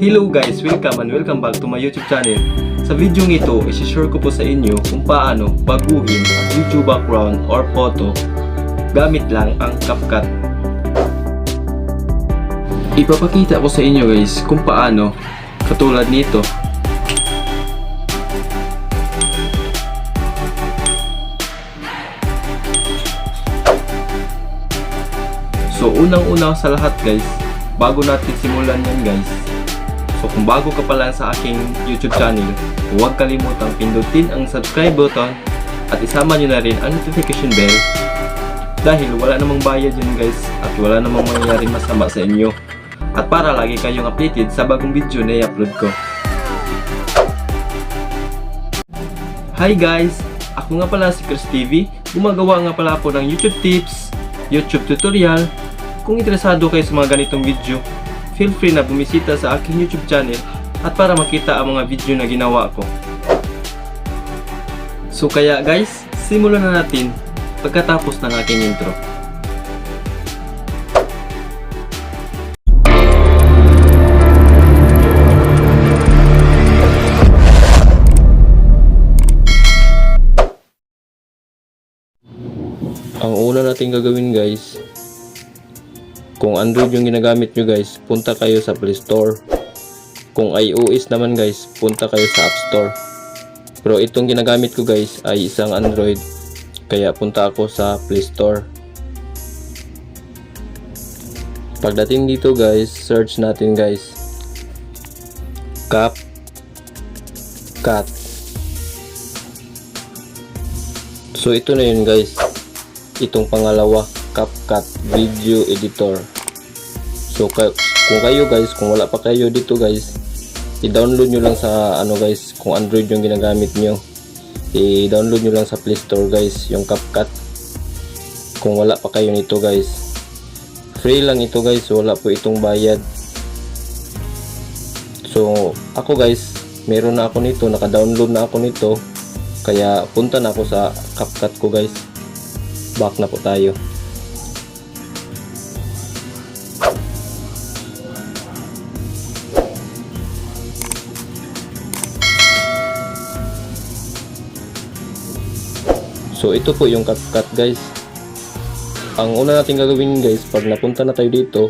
Hello guys, welcome back to my YouTube channel. Sa video ito, isi-share ko po sa inyo kung paano baguhin ang video background or photo gamit lang ang CapCut. Ipapakita ko sa inyo guys kung paano, katulad nito. So unang-una sa lahat guys, bago natin simulan yan guys, so kung bago ka pa lang sa aking YouTube channel, huwag kalimutang pindutin ang subscribe button at isama nyo na rin ang notification bell dahil wala namang bayad yun guys at wala namang mangyayari masama sa inyo at para lagi kayong updated sa bagong video na i-upload ko. Hi guys! Ako nga pala si Chris TV, gumagawa nga pala ako ng YouTube tips, YouTube tutorial. Kung interesado kayo sa mga ganitong video, feel free na bumisita sa aking YouTube channel at para makita ang mga video na ginawa ko. So kaya guys, simulan na natin pagkatapos ng aking intro. Ang una natin gagawin guys, kung Android yung ginagamit nyo guys, punta kayo sa Play Store. Kung iOS naman guys, punta kayo sa App Store. Pero itong ginagamit ko guys ay isang Android, kaya punta ako sa Play Store. Pagdating dito guys, search natin guys CapCut. So ito na yun guys, itong pangalawa, CapCut Video Editor. So kung kayo guys, kung wala pa kayo dito guys, i-download nyo lang sa guys, kung Android yung ginagamit nyo, i-download nyo lang sa Play Store guys yung CapCut. Kung wala pa kayo nito guys, free lang ito guys, wala po itong bayad. So ako guys, meron na ako nito, naka-download na ako nito, kaya punta na ako sa CapCut ko guys. Back na po tayo. So ito po yung CapCut guys. Ang una natin gagawin guys, pag napunta na tayo dito,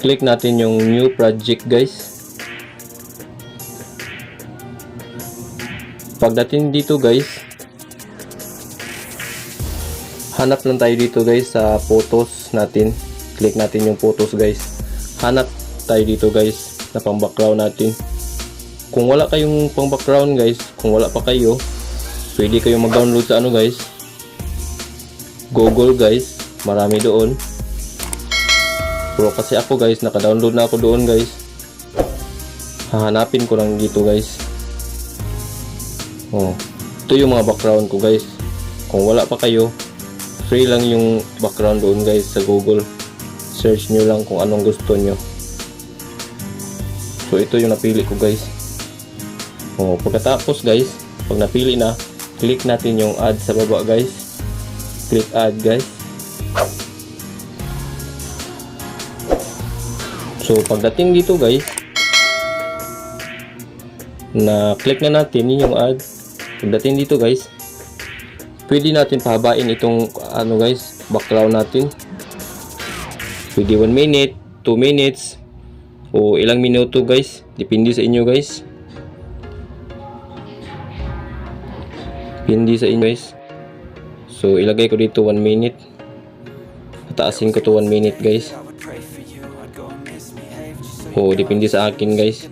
click natin yung new project guys. Pagdating dito guys, hanap lang tayo dito guys sa photos natin. Click natin yung photos guys. Hanap tayo dito guys na pang background natin. Kung wala kayong pang background guys, kung wala pa kayo, pwede kayong mag-download sa guys, Google guys, marami doon. Pero kasi ako guys, naka-download na ako doon guys. Hahanapin ko lang dito guys. Ito yung mga background ko guys. Kung wala pa kayo, free lang yung background doon guys sa Google. Search nyo lang kung anong gusto nyo. So ito yung napili ko guys. Pagkatapos guys, pag napili na, click natin yung add sa baba guys. Click add guys. So pagdating dito guys, na click na natin yung add. Pagdating dito guys, pwede natin pahabain itong guys, background natin. Pwede 1 minute, 2 minutes, o ilang minuto guys, depende sa inyo guys. Depende sa inyo guys. So ilagay ko dito 1 minute. Pataasin ko to 1 minute guys. Depende sa akin guys.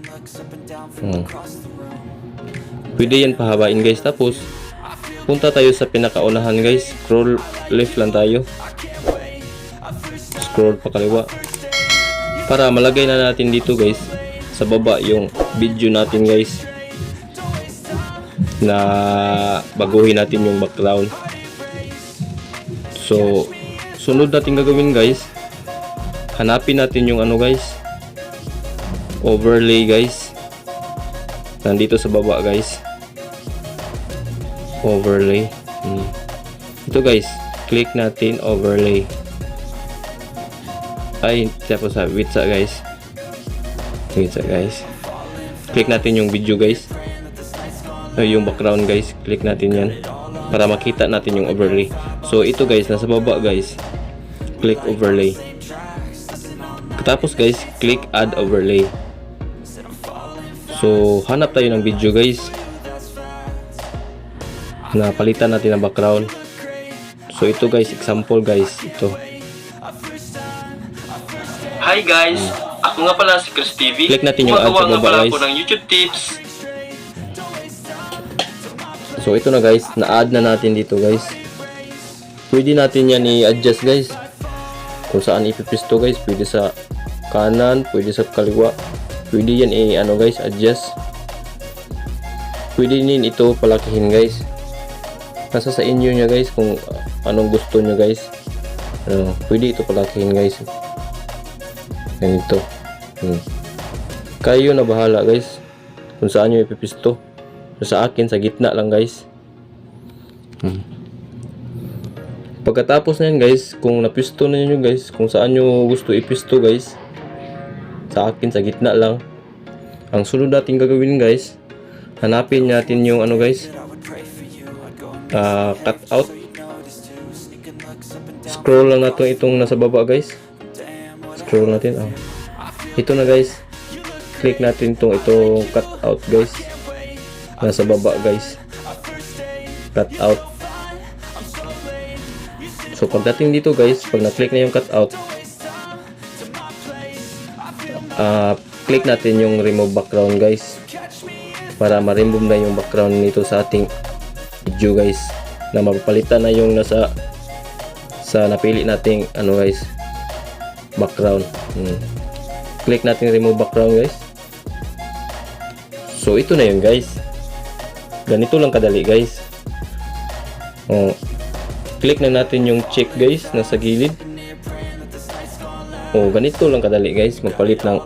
Pwede yan pahabain guys. Tapos punta tayo sa pinakaunahan guys. Scroll left lang tayo. Scroll pa kaliwa. Para malagay na natin dito guys sa baba yung video natin guys, na baguhin natin yung background. So sunod natin gagawin guys, hanapin natin yung guys, overlay guys. Nandito sa baba guys, overlay. Ito guys, click natin overlay. Ay, tapos sa witsa guys. Wait guys. Click natin yung video guys. Yung background guys. Click natin yan. Para makita natin yung overlay. So ito guys, nasa baba guys. Click overlay. Tapos guys, click add overlay. So hanap tayo ng video guys. Napalitan natin ang background. So ito guys, example guys. Ito. Hi guys, ako nga pala si Chris TV. Click natin yung add sa baba guys. Ako ng YouTube tips. So ito na guys, na-add na natin dito guys. Pwede natin yan i-adjust guys. Kung saan ipipisto guys, pwede sa kanan, pwede sa kaliwa. Pwede yan ano guys, adjust. Pwede din ito palakihin guys. Nasa sa inyo niya guys kung anong gusto nyo guys. Pwede ito palakihin guys. Ganito. Kayo na bahala guys kung saan nyo ipipisto. So, sa akin, sa gitna lang guys. Pagkatapos na yan guys, kung napisto na nyo guys, kung saan nyo gusto ipisto guys, sa akin, sa gitna lang. Ang sunod natin gagawin guys, hanapin natin yung ano guys, cut out. Scroll lang natin itong nasa baba guys. Scroll natin. Ito na guys. Click natin itong cut out guys. Nasa baba guys. Cut out. So pagdating dito guys, pag na-click na yung cut out, click natin yung remove background guys. Para ma-remove na yung background nito sa ating video guys. Na mapapalitan na yung nasa sa napili nating ano guys, background. Click natin remove background guys. So ito na yun guys. Ganito lang kadali guys. Click na natin yung check guys nasa gilid. Ganito lang kadali guys magpalit ng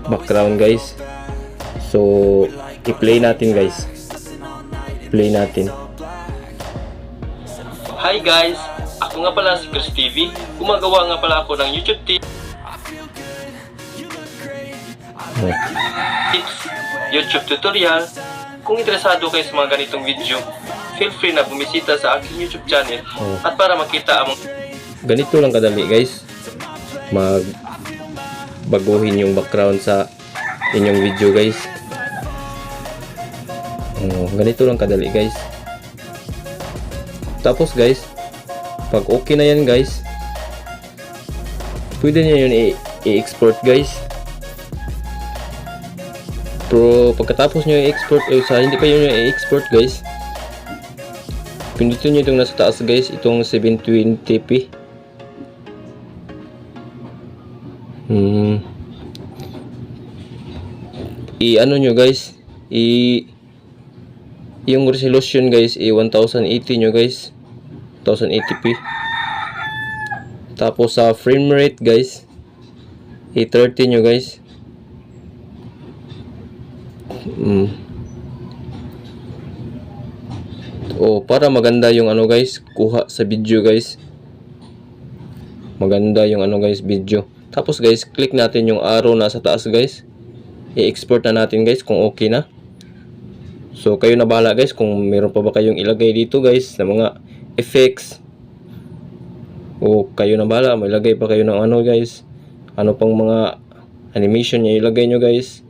background guys. So i-play natin guys. Play natin. Hi guys, ako nga pala si Chris TV. Gumagawa nga pala ako ng YouTube tips, YouTube tutorial. Kung interesado kayo sa mga ganitong video, feel free na bumisita sa aking YouTube channel at para makita ang ganito lang kadali guys baguhin yung background sa inyong video guys. Ganito lang kadali guys. Tapos guys, pag okay na yan guys, pwede nyo yun i-export guys. Pero pagkatapos nyo i-export, hindi pa yun i-export guys, pindutin nyo itong nasa taas guys, itong 720p. I-ano nyo guys, yung resolution guys, 1080 nyo guys, 1080p. Tapos sa frame rate guys, 30 nyo guys. Para maganda yung ano guys, kuha sa video guys. Maganda yung ano guys, video. Tapos guys, click natin yung arrow nasa taas guys. I-export na natin guys kung okay na. So kayo na bahala guys kung meron pa ba kayong ilagay dito guys na mga effects. Kayo na bahala, may ilagay pa kayo ng ano guys. Ano pang mga animation niya ilagay nyo guys.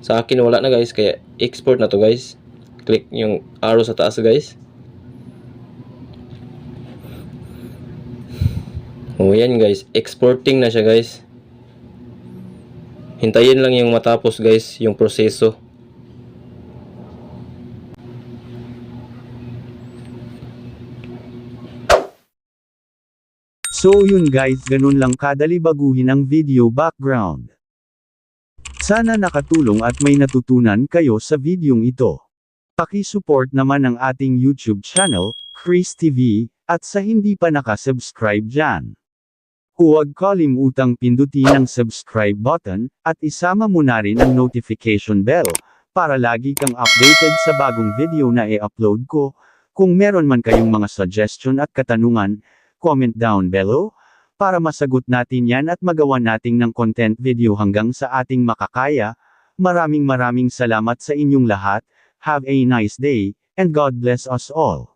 Sa akin wala na guys, kaya export na to guys. Click yung arrow sa taas guys. Yan guys, exporting na siya guys. Hintayin lang yung matapos guys, yung proseso. So yun guys, ganun lang kadali baguhin ang video background. Sana nakatulong at may natutunan kayo sa videong ito. Paki-support naman ang ating YouTube channel, Chris TV, at sa hindi pa nakasubscribe dyan, huwag kalimutang pindutin ang subscribe button, at isama mo na rin ang notification bell, para lagi kang updated sa bagong video na i-upload ko. Kung meron man kayong mga suggestion at katanungan, comment down below. para masagot natin yan at magawa natin ng content video hanggang sa ating makakaya. Maraming salamat sa inyong lahat, have a nice day, and God bless us all.